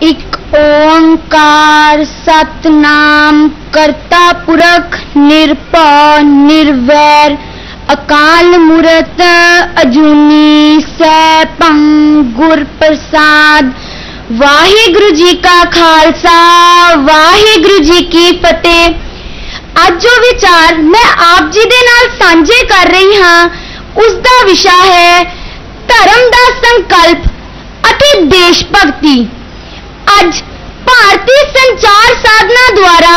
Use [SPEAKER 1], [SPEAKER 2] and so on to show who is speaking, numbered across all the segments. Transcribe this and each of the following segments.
[SPEAKER 1] एक ओंकार सतनाम करता पुरख निरभउ निर्वैर अकाल मूरत अजूनी सैभं गुर प्रसाद। वाहिगुरु जी का खालसा वाहिगुरु जी की फतेह। अज जो विचार मैं आप जी दे नाल सांझे कर रही हाँ उसका विषय है धर्म का संकल्प अते देश भक्ति। अज भारतीय संचार साधना द्वारा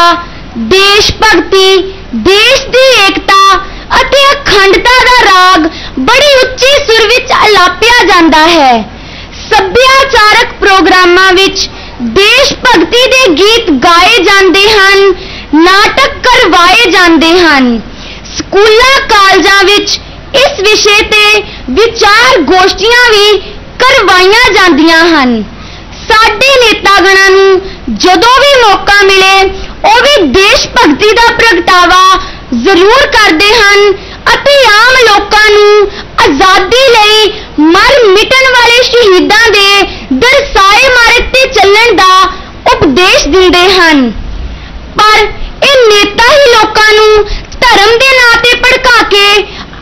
[SPEAKER 1] देश भक्ति देश की एकता अते अखंडता का राग बड़ी उच्चे सुर विच अलापिया जाता है। सभ्याचारक प्रोग्रामां विच देश भक्ति के गीत गाए जाते हैं, नाटक करवाए जाते हैं। स्कूलों कॉलेजां विच इस विषय ते विचार गोष्ठियां भी करवाइयां जांदियां हन। साडे नेतागणां नूं जदों भी मौका मिले वो भी देश भक्ति का प्रगटावा जरूर करते हैं अते आम लोकां नूं आजादी लई मर मिटण वाले शहीदां दे दरसाए मार्ग ते चलण दा उपदेश दिंदे हैं। पर ये नेता ही लोकां नूं धर्म दे नां ते भड़का के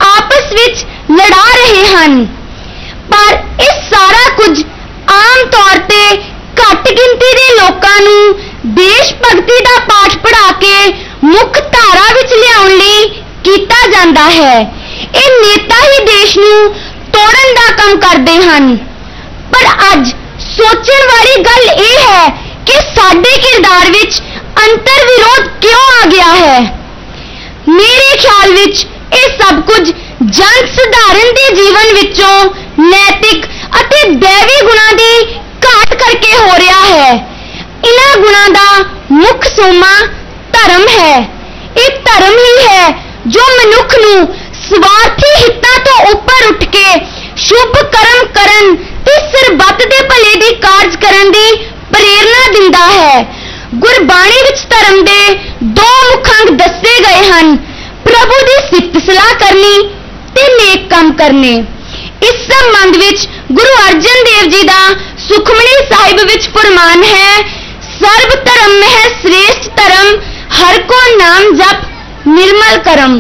[SPEAKER 1] आपस विच लड़ा रहे हैं। पर इस सारा कुछ आम तौर ते घट गिनती के लोकां नूं देश भक्ति का पाठ पढ़ा के मुख धारा विच लियाउण लई कीता जांदा है। ये नेता ही देश नूं तोड़न का काम करते हैं। पर अज सोचण वाली गल यह है कि साडे किरदार विच अंतर विरोध क्यों आ गया है। मेरे ख्याल विच ये सब कुछ जन सधारण के जीवन विचों नैतिक अते दैवी गुणा की घाट करके हो रहा है। इन्हां गुणा का मुख सोमा धर्म है। ये धर्म ही है जो मनुख नूं स्वार्थी हितां तो ऊपर उठ के शुभ कर्म करन ते सरबत दे भले दी कारज करन दी प्रेरणा दिंदा है। गुरबाणी विच धर्म दे दो मुखंग दसे गए हैं, प्रभु दी सिफत सलाह करनी ते नेक काम करने। इस संबंध विच गुरु अर्जन देव जी का सुखमनी साहिब विच फरमान है, सर्व धर्म में श्रेष्ठ धर्म हर को नाम जप निर्मल करम।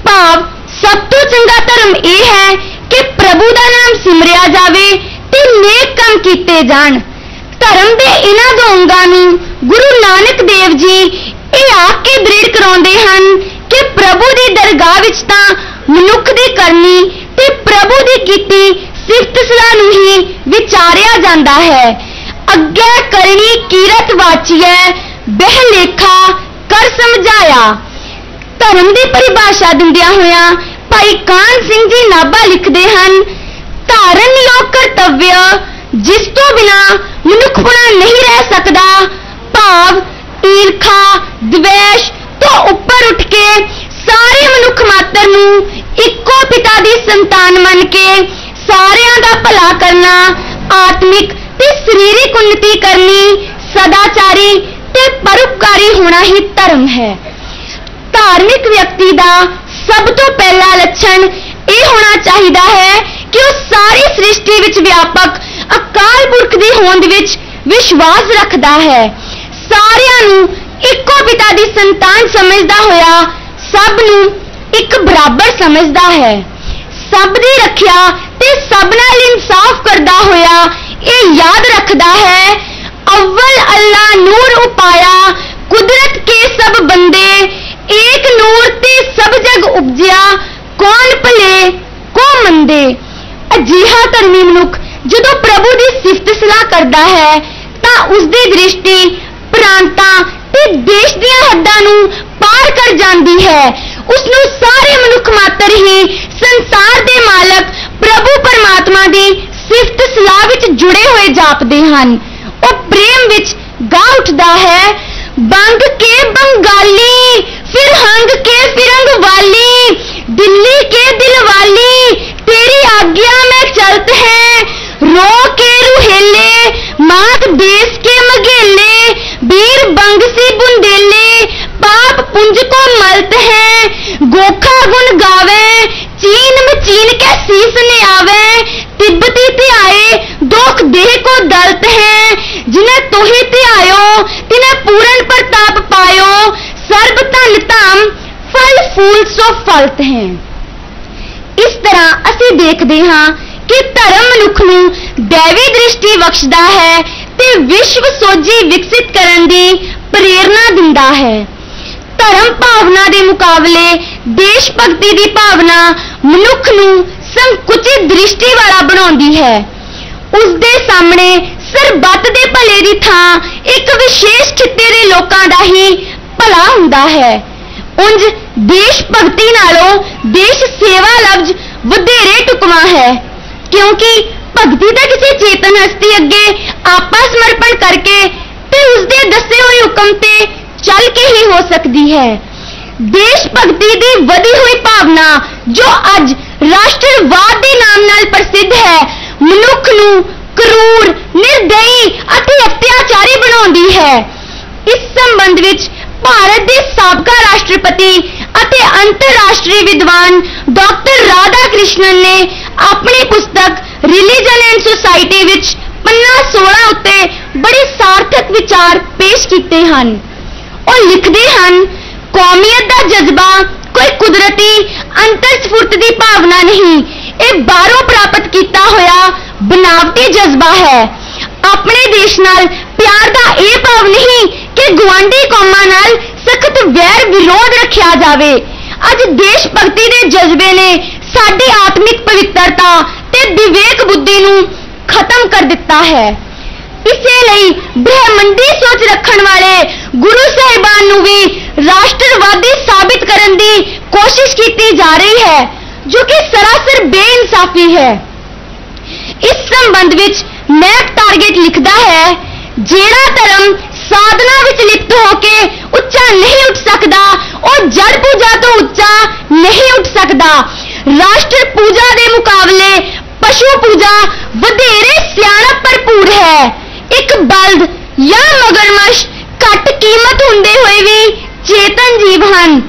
[SPEAKER 1] भाव सब तो चंगा धर्म यह है कि प्रभु का नाम सिमरिया जावे ते नेक काम कीते जाण। धर्म के इन्हां दो अंगां नूं गुरु नानक देव जी ये आके दृढ़ कराउंदे हन कि प्रभु की दरगाह विच तां मनुख दी करनी ते प्रभु की कीती सिफत सलाह नूं ही विचारिया जांदा है। अग्गे करनी कीरत वाचिए बह लेखा कर समझाया। धर्म की परिभाषा दिंदिया होया भाई कान सिंह जी नाभा लिखते हैं, धारण योग कर्तव्य जिस तो बिना मनुखपना नहीं रह सकता। भाव ईर्खा द्वेष तो ऊपर उठ के सारे मनुख मात्र नूं इक्को पिता दी संतान मन के सारियां दा भला करना, आत्मिक ते शरीरिक उन्नति करनी, सदाचारी ते परोपकारी होना ही धर्म है। धार्मिक व्यक्ति का सब तो पहला लक्षण यह होना चाहिए है कि वह सारी सृष्टि विच व्यापक अकाल पुरख की होंद विच विश्वास रखता है। सारियां नूं इक्को पिता की संतान समझदा होया सब नूं एक बराबर समझदा है। सब दी रखिया ते सब नाल इंसाफ करदा होया ये याद रखदा है, अव्वल अल्लाह नूर उपाया कुदरत के सब बंदे, एक नूर ते सब जग उपजिया कौन भले को मंदे। अजिहा धर्मी मनुख जदों प्रभु की सिफत सलाह करता है तां उसकी दृष्टि प्रांतां ते देश दियां हद्दां नूं पार कर जाती है। उसनूं सारे मनुख मात्र ही संसार के मालक प्रभु परमात्मा की सिफत सलाह विच जुड़े हुए जापदे हन। वो प्रेम विच गा उठदा है, बंग के बंगाली फिर हंग के फिरंग वाली, दिल्ली के दिल वाली तेरी आज्ञा में चलते हैं। रो के रुहेले मात देश के मगेले, वीर बंग सी बुंदेले पाप पुंज को मलते हैं। गोखा गुण गावे चीन में चीन के शीस ने आवे, तिब्बती ते आए दोख देह को तो दलत हैं जिन्हें तोहि ध्यायो तिन्हें पूर्ण प्रताप पायो सर्ब धन धाम फल फूल सो फलत हैं। इस तरह असीं देखते हाँ कि धर्म मनुख नूं दैवी दृष्टि बख्शदा है ते विश्व सोझी विकसित करन दी प्रेरणा दिंदा है। धर्म भावना के मुकाबले देश भगती की भावना मनुख नूं संकुचित दृष्टि वाला बनाउंदी है। उसके सामने सरबत दे भले की थां एक विशेष खिते के लोगों का ही भला हुंदा है। उंज देश भगती नालों देश सेवा लफ्ज वधेरे टुकवा है, क्योंकि भगती तो किसी चेतन हस्ती अगे आपा समर्पण करके ते उसके दसे हुए हुक्म ते चल के ही हो सकती है। देश भगती की वधी हुई भावना जो अज राष्ट्रवाद के नाम नाल प्रसिद्ध है मनुख नूं क्रूर निर्दयी अति अत्याचारी बनाउंदी है। इस संबंध विच भारत के साबका राष्ट्रपति अति अंतरराष्ट्रीय विद्वान डॉक्टर राधा कृष्णन ने अपनी पुस्तक रिलीजन एंड सोसाइटी विच पन्ना 16 उत्ते बड़े सार्थक विचार पेश किए हैं। और लिखते हैं, कौमियत का जज्बा कोई कुदरती अंतरस्फुर्त की भावना नहीं, ये बाहरों प्राप्त किया होया बनावटी जज्बा है। अपने देश नाल प्यार का यह भाव नहीं कि गुआंढी कौमां नाल सख्त वैर विरोध रखा जाए। अज देश भगती के जज्बे ने साडी आत्मिक पवित्रता ते विवेक बुद्धि नूं खत्म कर दिता है। इसे लई ब्रह्मंडी सोच रखण वाले गुरु साहिबान नूं भी राष्ट्रवादी साबित करने की कोशिश की जा रही है, जो कि सरासर बेइंसाफी है। इस संबंध विच मैप टारगेट लिखता है, जेड़ा धर्म साधना विच लिप्त होके उच्चा नहीं उठ सकता और जड़ पूजा तो उच्चा नहीं उठ सकता। राष्ट्र पूजा के मुकाबले पशु पूजा वधेरे सियाणप भरपूर है। एक बल्द या मगरमच्छ घट कीमत हुंदे हुए भी चेतन जीव हैं,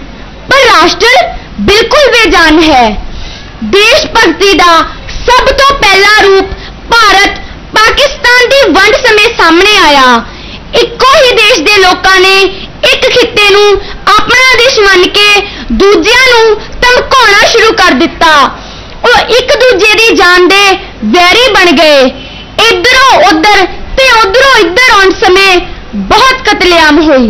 [SPEAKER 1] पर राष्ट्र बिल्कुल बेजान है। देश भगती का सब तो पहला रूप भारत पाकिस्तान की वंड समय सामने आया। इको ही देश के लोगों ने एक खिते नूं अपना देश मन के दूजियां नूं धमकाउणा शुरू कर दिता और एक दूजे की जान दे वैरी बन गए। इधरों उधर ते उधरों इधर आने समय बहुत कतलेआम हुई।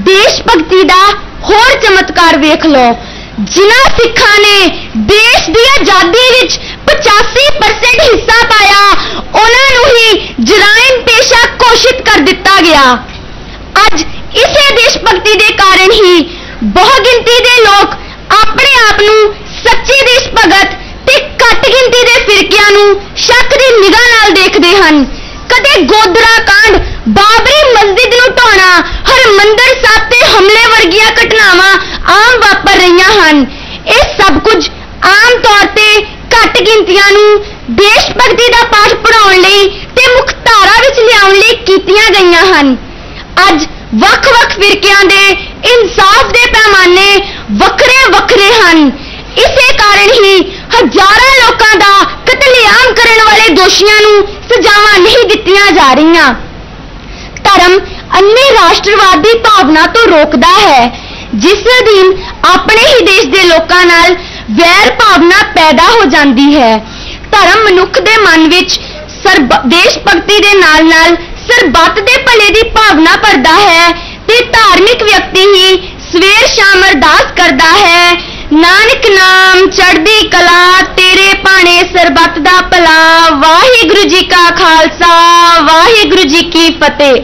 [SPEAKER 1] देश भगती का होर चमत्कार वेख लो, जिन्हां सिखां ने देश की आजादी विच 85% हिस्सा पाया, उन्हां नूं ही जराइम पेशा घोषित कर दिता गया। अज इसे देश भगती के कारण ही बहुगिनती के लोग अपने आप नूं सच्चे देश भगत ते घट गिनती के फिरकियां नूं शक की निगाह नाल देखते हैं। कदे गोदरा कांड, बाबरी मस्जिद नूं ढाउणा, हरमंदिर साहिब ते हमले वर्गियां घटनावां आम वापर रहियां हन। ये सब कुछ आम तौर ते घट गिनतियां नूं देश भगती का पाठ पढ़ाउण लई ते मुख्तारा विच लियाउण लई कीतियां गईयां हन। अज वख-वख फिरकियां दे इंसाफ दे पैमाने वखरे वखरे हन। इसे कारण ही हजारां लोकां दा कतलेआम करने वाले दोषियों नूं सजावां नहीं दित्तियां जा रहीआं। धर्म अन्य राष्ट्रवादी भावना तो रोकदा है, जिस दिन अपने ही देश के लोगों नाल वैर भावना पैदा हो जाती है। धर्म मनुख के मन विच देश भगती के नाल नाल सरबत दे भले की भावना भरदा है ते धार्मिक व्यक्ति ही सवेर शाम अरदास करता है, नानक नाम चढ़दी कला तेरे भाणे सरबत दा भला। वाहिगुरु जी का खालसा, वाहिगुरु जी की फतेह।